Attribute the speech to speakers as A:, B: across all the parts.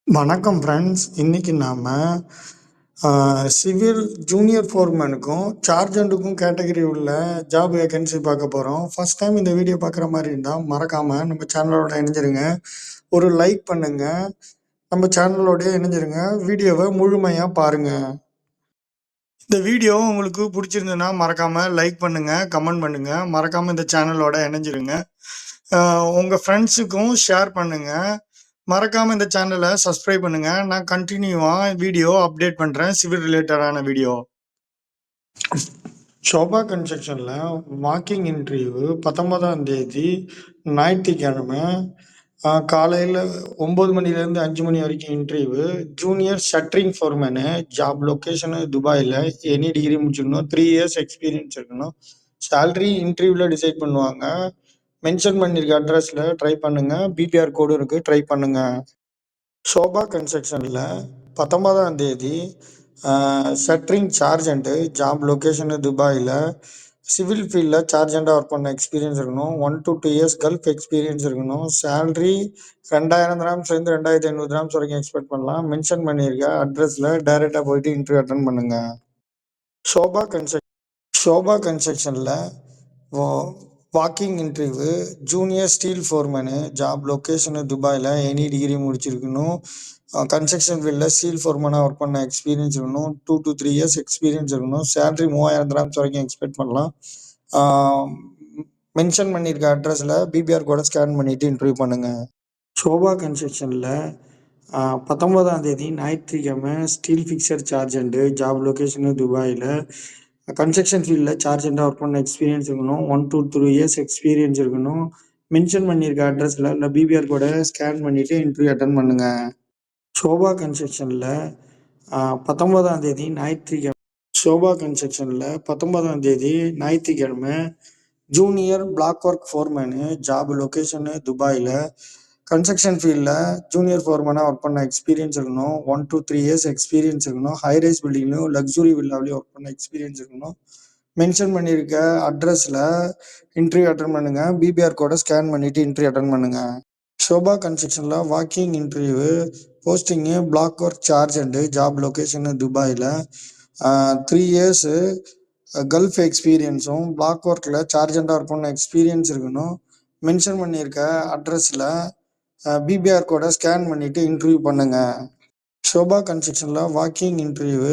A: வணக்கம் ஃப்ரெண்ட்ஸ். இன்னைக்கு நாம சிவில் ஜூனியர் ஃபோர்மேனுக்கும் சார்ஜென்ட்டுக்கும் கேட்டகரி உள்ள ஜாப் வேகன்சி பார்க்க போகிறோம். ஃபர்ஸ்ட் டைம் இந்த வீடியோ பார்க்குற மாதிரி இருந்தால் மறக்காமல் நம்ம சேனலோட இணைஞ்சிருங்க. ஒரு லைக் பண்ணுங்க. நம்ம சேனலோடய இணைஞ்சிருங்க. வீடியோவை முழுமையாக பாருங்கள். இந்த வீடியோ உங்களுக்கு பிடிச்சிருந்ததுன்னா மறக்காமல் லைக் பண்ணுங்கள், கமெண்ட் பண்ணுங்கள். மறக்காமல் இந்த சேனலோட இணைஞ்சிருங்க. உங்கள் ஃப்ரெண்ட்ஸுக்கும் ஷேர் பண்ணுங்கள். மறக்காம இந்த சேனலை சப்ஸ்கிரைப் பண்ணுங்க. நான் கண்டினியூவா வீடியோ அப்டேட் பண்றேன், சிவில் ரிலேட்டடான வீடியோ. ஷோபா கன்ஸ்ட்ரக்ஷன்ல வாக்கிங் இன்டர்வியூ 19ஆம் தேதி ஞாயிற்றுக்கிழமை காலையில் 9 மணிலேருந்து 5 மணி வரைக்கும் interview. Junior shuttering foreman, job location துபாயில், எனி டிகிரி முடிச்சிருக்கணும், 3 இயர்ஸ் எக்ஸ்பீரியன்ஸ் இருக்கணும். சேலரி இன்டர்வியூவில் டிசைட் பண்ணுவாங்க. மென்ஷன் பண்ணியிருக்க அட்ரஸில் ட்ரை பண்ணுங்க. பிபிஆர் கோடு இருக்கு, ட்ரை பண்ணுங்க. ஷோபா கன்ஸ்ட்ரக்ஷனில் 19ஆம் தேதி ஷட்டரிங் சார்ஜென்ட்டு, ஜாப் லொக்கேஷனு துபாயில், சிவில் ஃபீல்டில் சார்ஜெண்ட்டாக ஒர்க் பண்ண எக்ஸ்பீரியன்ஸ் இருக்கணும். 1 to 2 இயர்ஸ் கல்ஃப் எக்ஸ்பீரியன்ஸ் இருக்கணும். சேலரி 2000 கிராம்ஸ்லேருந்து 2500 கிராம்ஸ் வரைக்கும் எக்ஸ்பெக்ட் பண்ணலாம். மென்ஷன் பண்ணியிருக்க அட்ரஸில் டைரெக்டாக போயிட்டு இன்டர்வியூ அட்டன் பண்ணுங்க. ஷோபா கன்ஸ்ட்ரக்ஷனில் walking interview. Junior steel foreman, job location துபாயில், எனி டிகிரி முடிச்சிருக்கணும். கன்ஸ்ட்ரக்ஷன் ஃபீல்டில் ஸ்டீல் ஃபோர்மேனாக ஒர்க் பண்ண எக்ஸ்பீரியன்ஸ் இருக்கணும். 2 to 3 இயர்ஸ் எக்ஸ்பீரியன்ஸ் இருக்கணும். சேலரி 3000 கிராம்ஸ் வரைக்கும் எக்ஸ்பெக்ட் பண்ணலாம். மென்ஷன் பண்ணியிருக்க அட்ரஸில் பிபிஆர் கோடை ஸ்கேன் பண்ணிவிட்டு இன்டர்வியூ பண்ணுங்கள். ஷோபா கன்ஸ்ட்ரக்ஷனில் 19ஆம் தேதி ஞாயிற்றுக்கிழமை ஸ்டீல் ஃபிக்சர் சார்ஜென்ட்டு, ஜாப் லொக்கேஷனு துபாயில், கன்ஸ்ட்ரக்ஷன் ஃபீல்டில் சார்ஜெண்ட்டாக ஒர்க் பண்ண எக்ஸ்பீரியன்ஸ் இருக்கணும். 1 to 3 இயர்ஸ் எக்ஸ்பீரியன்ஸ் இருக்கணும். மென்ஷன் பண்ணியிருக்க அட்ரஸில் இல்லை பிபிஆர் கோடை ஸ்கேன் பண்ணிவிட்டு இன்டர்வியூ அட்டன் பண்ணுங்கள். ஷோபா கன்ஸ்ட்ரக்ஷனில் 19ஆம் தேதி ஞாயிற்றுக்கிழமை junior block work foreman, job location துபாயில், கன்ஸ்ட்ரக்ஷன் ஃபீல்டில் ஜூனியர் ஃபோர்மேனாக ஒர்க் பண்ண எக்ஸ்பீரியன்ஸ் இருக்கணும். 1 to 3 இயர்ஸ் எக்ஸ்பீரியன்ஸ் இருக்கணும். ஹைரைஸ் பில்டிங்லையும் லக்ஸுரி வில்லாவிலையும் ஒர்க் பண்ண எக்ஸ்பீரியன்ஸ் இருக்கணும். மென்ஷன் பண்ணியிருக்க அட்ரஸில் இன்டர்வியூ அட்டன் பண்ணுங்கள். பிபிஆர் கோடை ஸ்கேன் பண்ணிவிட்டு இன்டர்வியூ அட்டன் பண்ணுங்கள். ஷோபா கன்ஸ்ட்ரக்ஷனில் வாக்கிங் இன்டர்வியூ. போஸ்டிங்கு block work sergeant, job location துபாயில், 3 இயர்ஸு கல்ஃப் எக்ஸ்பீரியன்ஸும் பிளாக் ஒர்க்கில் சார்ஜெண்ட்டாக ஒர்க் பண்ண எக்ஸ்பீரியன்ஸ் இருக்கணும். மென்ஷன் பண்ணியிருக்க அட்ரஸில் பிபிஆர் கோடை ஸ்கேன் பண்ணிவிட்டு இன்டர்வியூ பண்ணுங்கள். ஷோபா கன்ஸ்ட்ரக்ஷனில் வாக்கிங் இன்டர்வியூ.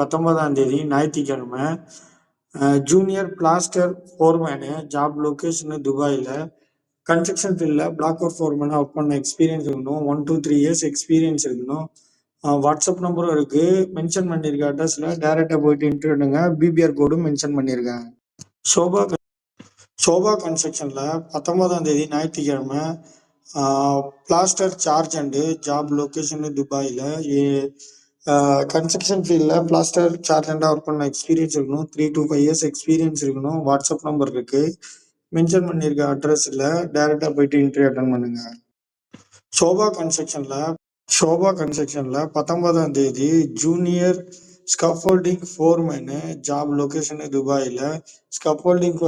A: 19ஆம் தேதி ஞாயிற்றுக்கிழமை junior plaster foreman, job location துபாயில், கன்ஸ்ட்ரக்ஷன் ஃபீல்டில் பிளாக் ஒர்க் ஃபோர்மேனாக ஒர்க் பண்ண எக்ஸ்பீரியன்ஸ் இருக்கணும். 1 to 3 இயர்ஸ் எக்ஸ்பீரியன்ஸ் இருக்கணும். வாட்ஸ்அப் நம்பரும் இருக்குது. மென்ஷன் பண்ணியிருக்க அட்ரஸில் டைரெக்டாக போயிட்டு இன்டர்வியூ எடுங்க. பிபிஆர் கோடும் மென்ஷன் பண்ணியிருக்கேன். ஷோபா கன்ஸ்ட்ரக்ஷனில் 19ஆம் தேதி ஞாயிற்றுக்கிழமை பிளாஸ்டர் சார்ஜென்ட்டு, ஜாப் லொக்கேஷனு துபாயில், கன்ஸ்ட்ரக்ஷன் ஃபீல்டில் பிளாஸ்டர் சார்ஜெண்ட்டாக ஒர்க் பண்ண எக்ஸ்பீரியன்ஸ் இருக்கணும். 3 to 5 இயர்ஸ் எக்ஸ்பீரியன்ஸ் இருக்கணும். வாட்ஸ்அப் நம்பர் இருக்குது. மென்ஷன் பண்ணியிருக்க அட்ரஸில் டைரெக்டாக போயிட்டு இன்டர்வியூ அட்டன் பண்ணுங்கள். ஷோபா கன்ஸ்ட்ரக்ஷனில் 19ஆம் தேதி junior scaffolding foreman, job location துபாயில், ஸ்கஃபோல்டிங்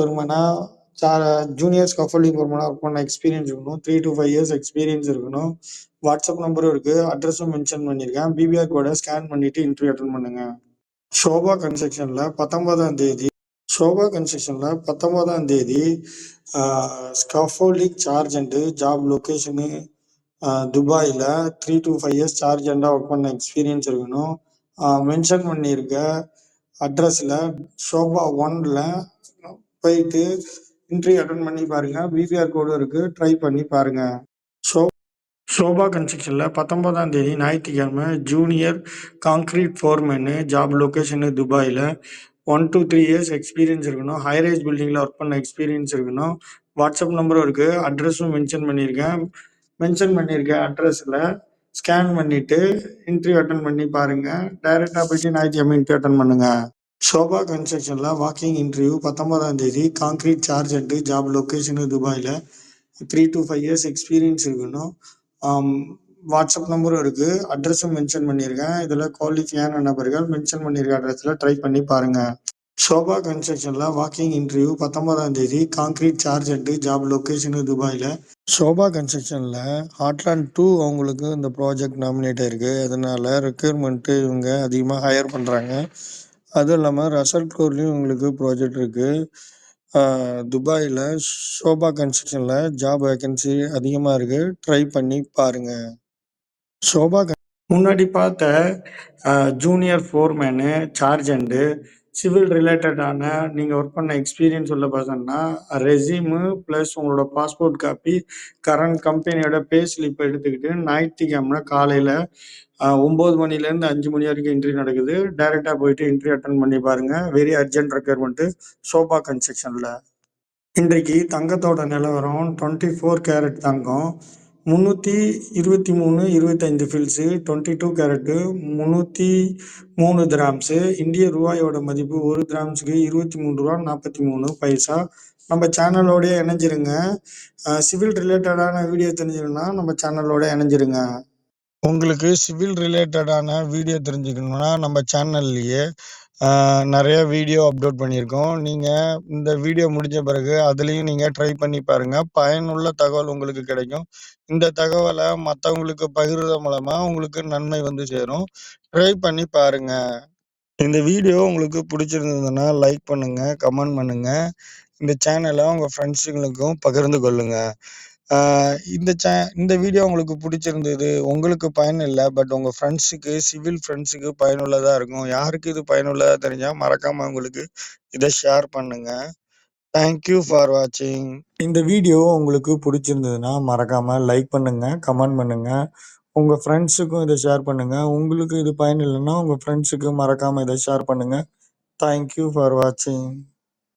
A: ஜூனியர் ஸ்கஃபோல்டிங் ஃபோர்மேனாக ஒர்க் பண்ண எக்ஸ்பீரியன்ஸ் இருக்கணும். 3 to 5 இயர்ஸ் எக்ஸ்பீரியன்ஸ் இருக்கணும். வாட்ஸ்அப் நம்பரும் இருக்குது. அட்ரஸும் மென்ஷன் பண்ணியிருக்கேன். பிபிஆர் கோடை ஸ்கேன் பண்ணிவிட்டு இன்டர்வியூ அட்டன் பண்ணுங்கள். ஷோபா கன்ஸ்ட்ரக்ஷனில் 19ஆம் தேதி ஸ்கஃபோல்டிங் சார்ஜென்ட்டு, ஜாப் லொக்கேஷனு துபாயில், 3 to 5 இயர்ஸ் சார்ஜெண்ட்டாக ஒர்க் பண்ண எக்ஸ்பீரியன்ஸ் இருக்கணும். மென்ஷன் பண்ணியிருக்க அட்ரஸில் ஷோபா 1ல் போயிட்டு இன்டர்வியூ அட்டன் பண்ணி பாருங்கள். பிபிஆர் கோடு இருக்குது, ட்ரை பண்ணி பாருங்கள். ஷோபா கன்ஸ்ட்ரக்ஷனில் 19ஆம் தேதி ஞாயிற்றுக்கிழமை junior concrete foreman, job location துபாயில், 1 to 3 இயர்ஸ் எக்ஸ்பீரியன்ஸ் இருக்கணும். ஹைரைஸ் பில்டிங்கில் ஒர்க் பண்ண எக்ஸ்பீரியன்ஸ் இருக்கணும். வாட்ஸ்அப் நம்பரும் இருக்குது. அட்ரஸும் மென்ஷன் பண்ணியிருக்கேன். மென்ஷன் பண்ணியிருக்க அட்ரஸில் ஸ்கேன் பண்ணிவிட்டு இன்டர்வியூ அட்டன் பண்ணி பாருங்கள். டைரெக்டாக போயிட்டு ஞாயிற்றுக்கிழமை இன்டர்வியூ அட்டன் பண்ணுங்கள். ஷோபா கன்ஸ்ட்ரக்ஷனில் வாக்கிங் இன்டர்வியூ 19ஆம் தேதி கான்கிரீட் சார்ஜென்ட்டு, ஜாப் லொக்கேஷனு துபாயில், 3 to 5 இயர்ஸ் எக்ஸ்பீரியன்ஸ் இருக்கணும். வாட்ஸ்அப் நம்பரும் இருக்குது. அட்ரஸும் மென்ஷன் பண்ணியிருக்கேன். இதில் குவாலிஃபையான நபர்கள் மென்ஷன் பண்ணியிருக்க அட்ரஸில் ட்ரை பண்ணி பாருங்கள். ஷோபா கன்ஸ்ட்ரக்ஷனில் வாக்கிங் இன்டர்வியூ 19ஆம் தேதி கான்கிரீட் சார்ஜென்ட்டு, ஜாப் லொக்கேஷனு துபாயில், சோபா கன்ஸ்ட்ரக்ஷன்ல ஹாட்லாண்ட் 2 அவங்களுக்கு இந்த ப்ராஜெக்ட் நாமினேட் ஆயிருக்கு. அதனால ரெக்யர்மெண்ட்டு இவங்க அதிகமாக ஹையர் பண்ணுறாங்க. அதுவும் இல்லாமல் ரசல் கோர்லேயும் இவங்களுக்கு ப்ராஜெக்ட் இருக்கு. துபாயில் சோபா கன்ஸ்ட்ரக்ஷனில் ஜாப் வேகன்சி அதிகமாக இருக்கு. ட்ரை பண்ணி பாருங்க. சோபா முன்னாடி பார்த்த ஜூனியர் ஃபோர்மேனு சார்ஜெண்ட்டு சிவில் ரிலேட்டடான நீங்கள் ஒர்க் பண்ண எக்ஸ்பீரியன்ஸ் உள்ள பர்சன்னா ரெஸ்யூமு ப்ளஸ் உங்களோட பாஸ்போர்ட் காப்பி கரண்ட் கம்பெனியோட பே ஸ்லிப் எடுத்துக்கிட்டு ஞாயிற்றுக்கிழமை காலையில் 9 மணிலேருந்து 5 மணி வரைக்கும் இன்டர்வியூ நடக்குது. டைரெக்டாக போயிட்டு இன்டர்வியூ அட்டன் பண்ணி பாருங்கள். வெரி அர்ஜென்ட் ரெக்யர்மெண்ட்டு சோபா கன்ஸ்ட்ரக்ஷனில். இன்றைக்கு தங்கத்தோட நிலவரம் 24 கேரட் தங்கம் 323.25 ஃபில்ஸு, 22 கேரட்டு 303 கிராம்ஸு. இந்திய ரூபாயோட மதிப்பு ஒரு கிராம்ஸுக்கு 23 ரூபா 43 பைசா. நம்ம சேனலோடய இணைஞ்சிருங்க. சிவில் ரிலேட்டடான வீடியோ தெரிஞ்சுக்கணுன்னா நம்ம சேனலோட இணைஞ்சிருங்க. உங்களுக்கு சிவில் ரிலேட்டடான வீடியோ தெரிஞ்சுக்கணுன்னா நம்ம சேனல்லையே நிறைய வீடியோ அப்லோட் பண்ணியிருக்கோம். நீங்கள் இந்த வீடியோ முடிஞ்ச பிறகு அதுலேயும் நீங்கள் ட்ரை பண்ணி பாருங்கள். பயனுள்ள தகவல் உங்களுக்கு கிடைக்கும். இந்த தகவலை மற்றவங்களுக்கு பகிர்றது மூலமாக உங்களுக்கு நன்மை வந்து சேரும். ட்ரை பண்ணி பாருங்கள். இந்த வீடியோ உங்களுக்கு பிடிச்சிருந்ததுன்னா லைக் பண்ணுங்கள், கமெண்ட் பண்ணுங்கள். இந்த சேனலை உங்கள் ஃப்ரெண்ட்ஸுங்களுக்கும் பகிர்ந்து கொள்ளுங்கள். இந்த வீடியோ உங்களுக்கு பிடிச்சிருந்தது, உங்களுக்கு பயன் இல்லை, பட் உங்கள் ஃப்ரெண்ட்ஸுக்கு சிவில் ஃப்ரெண்ட்ஸுக்கு பயனுள்ளதாக இருக்கும். யாருக்கு இது பயனுள்ளதாக தெரிஞ்சால் மறக்காமல் உங்களுக்கு இதை ஷேர் பண்ணுங்கள். தேங்க்யூ ஃபார் வாட்சிங். இந்த வீடியோ உங்களுக்கு பிடிச்சிருந்ததுன்னா மறக்காமல் லைக் பண்ணுங்கள், கமெண்ட் பண்ணுங்கள். உங்கள் ஃப்ரெண்ட்ஸுக்கும் இதை ஷேர் பண்ணுங்கள். உங்களுக்கு இது பயன் இல்லைன்னா உங்கள் ஃப்ரெண்ட்ஸுக்கு மறக்காமல் இதை ஷேர் பண்ணுங்கள். தேங்க்யூ ஃபார் வாட்சிங்.